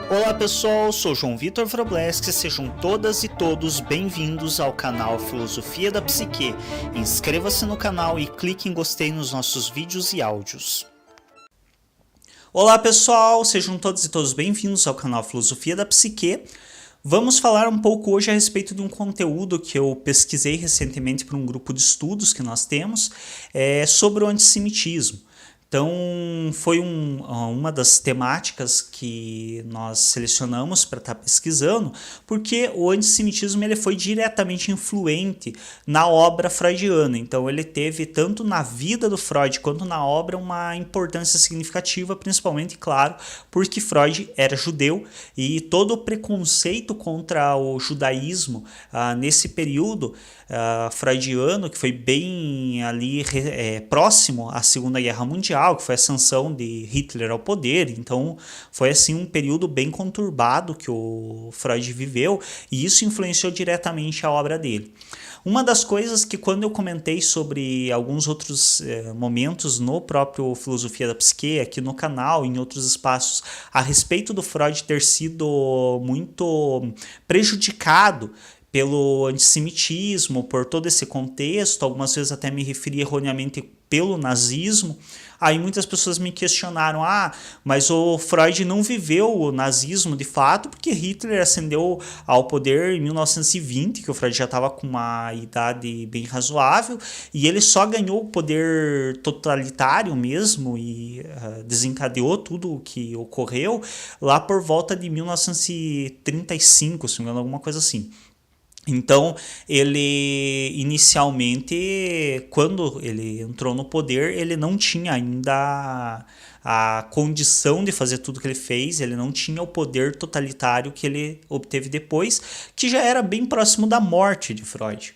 Olá pessoal, sou João Vitor Wrobleski, sejam todas e todos bem-vindos ao canal Filosofia da Psique. Inscreva-se no canal e clique em gostei nos nossos vídeos e áudios. Olá pessoal, sejam todas e todos bem-vindos ao canal Filosofia da Psique. Vamos falar um pouco hoje a respeito de um conteúdo que eu pesquisei recentemente para um grupo de estudos que nós temos, sobre o antissemitismo. Então, foi uma das temáticas que nós selecionamos para estar pesquisando, porque o antissemitismo ele foi diretamente influente na obra freudiana. Então, ele teve, tanto na vida do Freud quanto na obra, uma importância significativa, principalmente, claro, porque Freud era judeu e todo o preconceito contra o judaísmo nesse período freudiano, que foi bem ali próximo à Segunda Guerra Mundial, que foi a ascensão de Hitler ao poder. Então foi assim um período bem conturbado que o Freud viveu, e isso influenciou diretamente a obra dele. Uma das coisas que, quando eu comentei sobre alguns outros momentos no próprio Filosofia da Psique, aqui no canal, em outros espaços, a respeito do Freud ter sido muito prejudicado pelo antissemitismo, por todo esse contexto, algumas vezes até me referi erroneamente pelo nazismo. Aí muitas pessoas me questionaram, mas o Freud não viveu o nazismo de fato, porque Hitler ascendeu ao poder em 1920, que o Freud já estava com uma idade bem razoável, e ele só ganhou o poder totalitário mesmo e desencadeou tudo o que ocorreu lá por volta de 1935, se não me engano, alguma coisa assim. Então, ele inicialmente, quando ele entrou no poder, ele não tinha ainda a condição de fazer tudo que ele fez, ele não tinha o poder totalitário que ele obteve depois, que já era bem próximo da morte de Freud.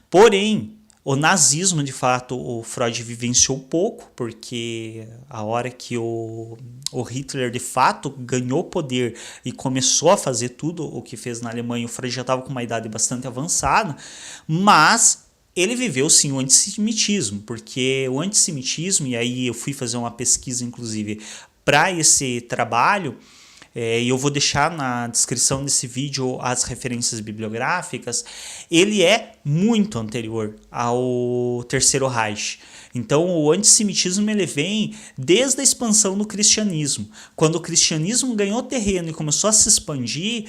Porém, o nazismo, de fato, o Freud vivenciou pouco, porque a hora que o Hitler, de fato, ganhou poder e começou a fazer tudo o que fez na Alemanha, o Freud já estava com uma idade bastante avançada, mas ele viveu, sim, o antissemitismo, porque o antissemitismo, e aí eu fui fazer uma pesquisa, inclusive, para esse trabalho, e eu vou deixar na descrição desse vídeo as referências bibliográficas, ele é muito anterior ao Terceiro Reich. Então, o antissemitismo ele vem desde a expansão do cristianismo. Quando o cristianismo ganhou terreno e começou a se expandir,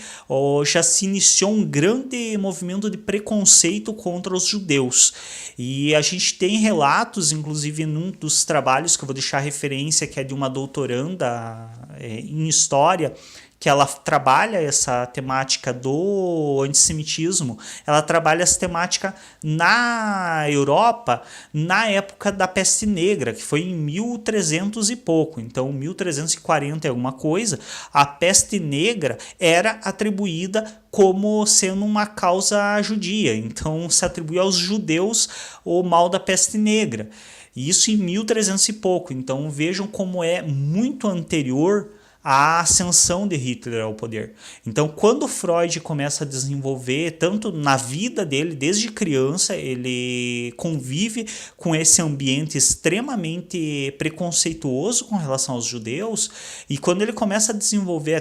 já se iniciou um grande movimento de preconceito contra os judeus. E a gente tem relatos, inclusive num dos trabalhos que eu vou deixar referência, que é de uma doutoranda em História, que ela trabalha essa temática do antissemitismo, ela trabalha essa temática na Europa na época da Peste Negra, que foi em 1300 e pouco, então 1340 e alguma coisa. A Peste Negra era atribuída como sendo uma causa judia, então se atribuía aos judeus o mal da Peste Negra, isso em 1300 e pouco. Então vejam como é muito anterior a ascensão de Hitler ao poder. Então, quando Freud começa a desenvolver, tanto na vida dele, desde criança, ele convive com esse ambiente extremamente preconceituoso com relação aos judeus, e quando ele começa a desenvolver a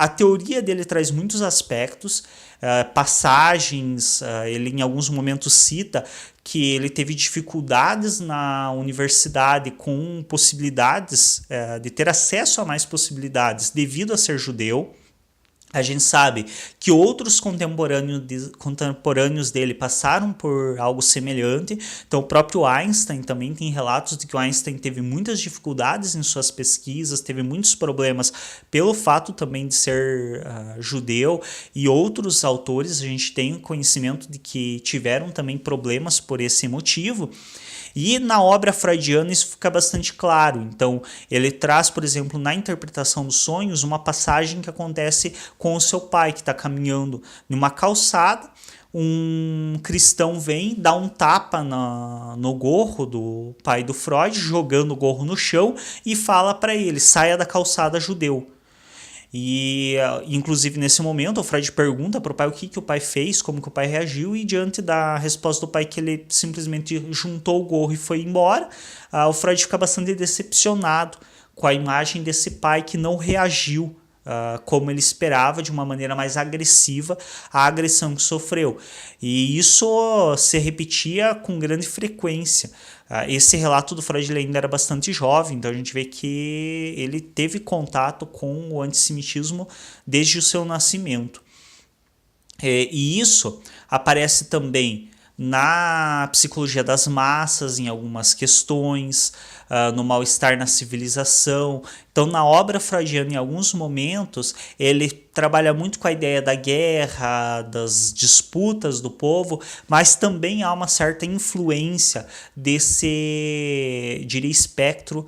teoria dele traz muitos aspectos, passagens, ele em alguns momentos cita que ele teve dificuldades na universidade com possibilidades, de ter acesso a mais possibilidades devido a ser judeu. A gente sabe que outros contemporâneos dele passaram por algo semelhante. Então, o próprio Einstein também tem relatos de que o Einstein teve muitas dificuldades em suas pesquisas, teve muitos problemas pelo fato também de ser judeu, e outros autores a gente tem conhecimento de que tiveram também problemas por esse motivo. E na obra freudiana isso fica bastante claro. Então, ele traz, por exemplo, na interpretação dos sonhos, uma passagem que acontece com o seu pai, que está caminhando numa calçada. Um cristão vem, dá um tapa no gorro do pai do Freud, jogando o gorro no chão, e fala para ele: saia da calçada, judeu. E, inclusive, nesse momento, o Freud pergunta para o pai o que o pai fez, como que o pai reagiu, e diante da resposta do pai que ele simplesmente juntou o gorro e foi embora, o Freud fica bastante decepcionado com a imagem desse pai que não reagiu como ele esperava, de uma maneira mais agressiva, à agressão que sofreu. E isso se repetia com grande frequência. Esse relato do Freud ainda era bastante jovem, então a gente vê que ele teve contato com o antissemitismo desde o seu nascimento. E isso aparece também na psicologia das massas, em algumas questões, no mal-estar na civilização. Então, na obra freudiana, em alguns momentos, ele trabalha muito com a ideia da guerra, das disputas do povo, mas também há uma certa influência desse, diria, espectro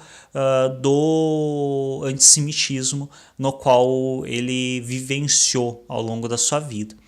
do antissemitismo no qual ele vivenciou ao longo da sua vida.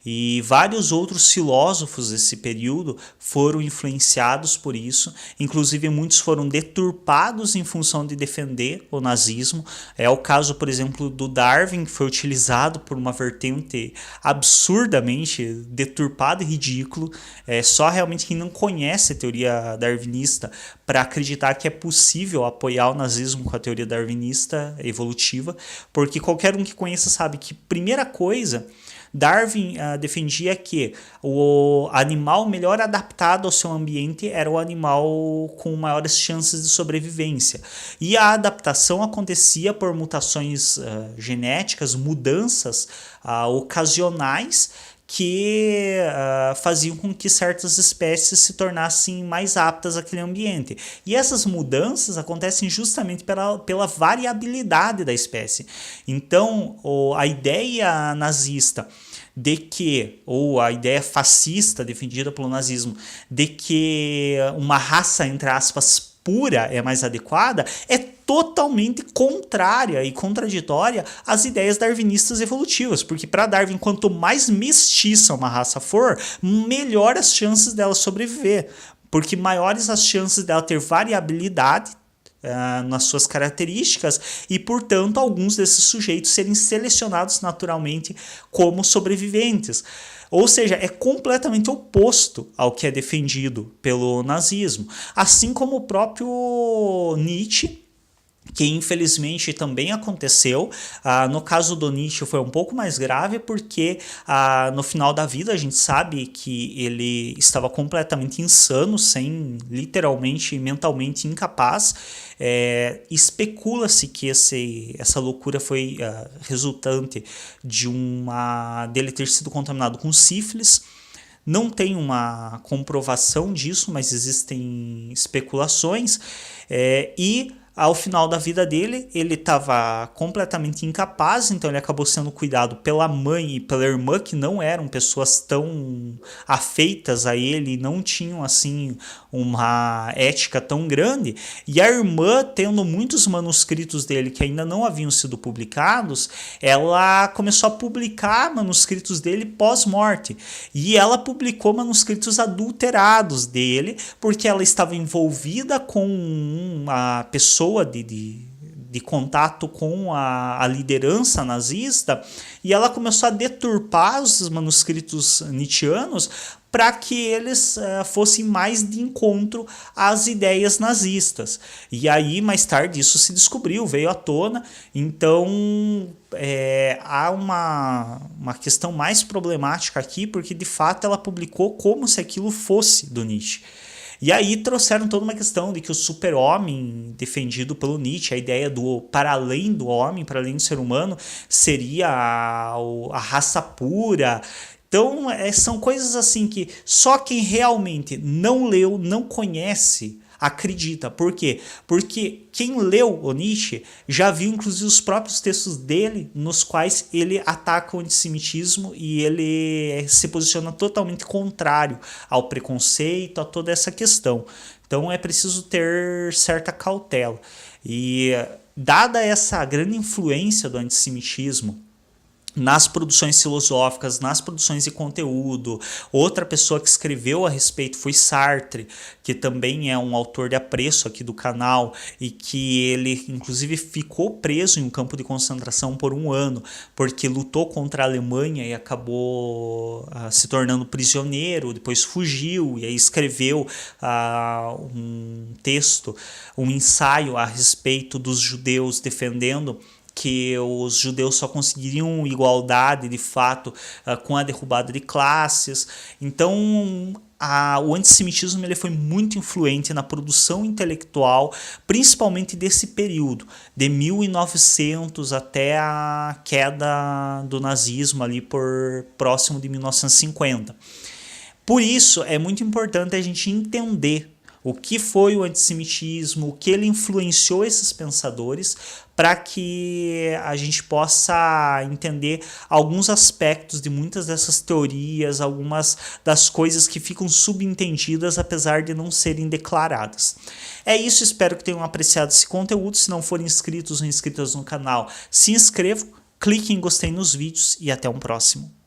E vários outros filósofos desse período foram influenciados por isso, inclusive muitos foram deturpados em função de defender o nazismo. É o caso, por exemplo, do Darwin, que foi utilizado por uma vertente absurdamente deturpada e ridículo. É só realmente quem não conhece a teoria darwinista para acreditar que é possível apoiar o nazismo com a teoria darwinista evolutiva, porque qualquer um que conheça sabe que, primeira coisa, Darwin defendia que o animal melhor adaptado ao seu ambiente era o animal com maiores chances de sobrevivência. E a adaptação acontecia por mutações genéticas, mudanças ocasionais que faziam com que certas espécies se tornassem mais aptas àquele ambiente. E essas mudanças acontecem justamente pela variabilidade da espécie. Então, a ideia nazista de que, ou a ideia fascista defendida pelo nazismo, de que uma raça, entre aspas, pura é mais adequada, é totalmente contrária e contraditória às ideias darwinistas evolutivas, porque para Darwin, quanto mais mestiça uma raça for, melhor as chances dela sobreviver, porque maiores as chances dela ter variabilidade nas suas características e, portanto, alguns desses sujeitos serem selecionados naturalmente como sobreviventes. Ou seja, é completamente oposto ao que é defendido pelo nazismo. Assim como o próprio Nietzsche, que infelizmente também aconteceu. No caso do Nietzsche foi um pouco mais grave porque no final da vida a gente sabe que ele estava completamente insano, literalmente mentalmente incapaz. Especula-se que essa loucura foi resultante dele ter sido contaminado com sífilis. Não tem uma comprovação disso, mas existem especulações. Ao final da vida dele, ele estava completamente incapaz, então ele acabou sendo cuidado pela mãe e pela irmã, que não eram pessoas tão afeitas a ele, não tinham assim uma ética tão grande, e a irmã, tendo muitos manuscritos dele que ainda não haviam sido publicados, ela começou a publicar manuscritos dele pós-morte, e ela publicou manuscritos adulterados dele, porque ela estava envolvida com uma pessoa de contato com a liderança nazista, e ela começou a deturpar os manuscritos nietzschianos para que eles fossem mais de encontro às ideias nazistas. E aí, mais tarde, isso se descobriu, veio à tona. Então, há uma questão mais problemática aqui, porque de fato ela publicou como se aquilo fosse do Nietzsche. E aí trouxeram toda uma questão de que o super-homem defendido pelo Nietzsche, a ideia do para além do homem, para além do ser humano, seria a raça pura. Então, são coisas assim que só quem realmente não leu, não conhece, acredita. Por quê? Porque quem leu o Nietzsche já viu inclusive os próprios textos dele, nos quais ele ataca o antissemitismo e ele se posiciona totalmente contrário ao preconceito, a toda essa questão. Então é preciso ter certa cautela. E dada essa grande influência do antissemitismo nas produções filosóficas, nas produções de conteúdo. Outra pessoa que escreveu a respeito foi Sartre, que também é um autor de apreço aqui do canal, e que ele inclusive ficou preso em um campo de concentração por 1 ano, porque lutou contra a Alemanha e acabou se tornando prisioneiro, depois fugiu e aí escreveu um texto, um ensaio a respeito dos judeus, defendendo que os judeus só conseguiriam igualdade de fato com a derrubada de classes. Então o antissemitismo ele foi muito influente na produção intelectual, principalmente desse período, de 1900 até a queda do nazismo ali por próximo de 1950. Por isso é muito importante a gente entender o que foi o antissemitismo, o que ele influenciou esses pensadores, para que a gente possa entender alguns aspectos de muitas dessas teorias, algumas das coisas que ficam subentendidas apesar de não serem declaradas. É isso, espero que tenham apreciado esse conteúdo. Se não forem inscritos ou inscritas no canal, se inscrevam, clique em gostei nos vídeos e até um próximo.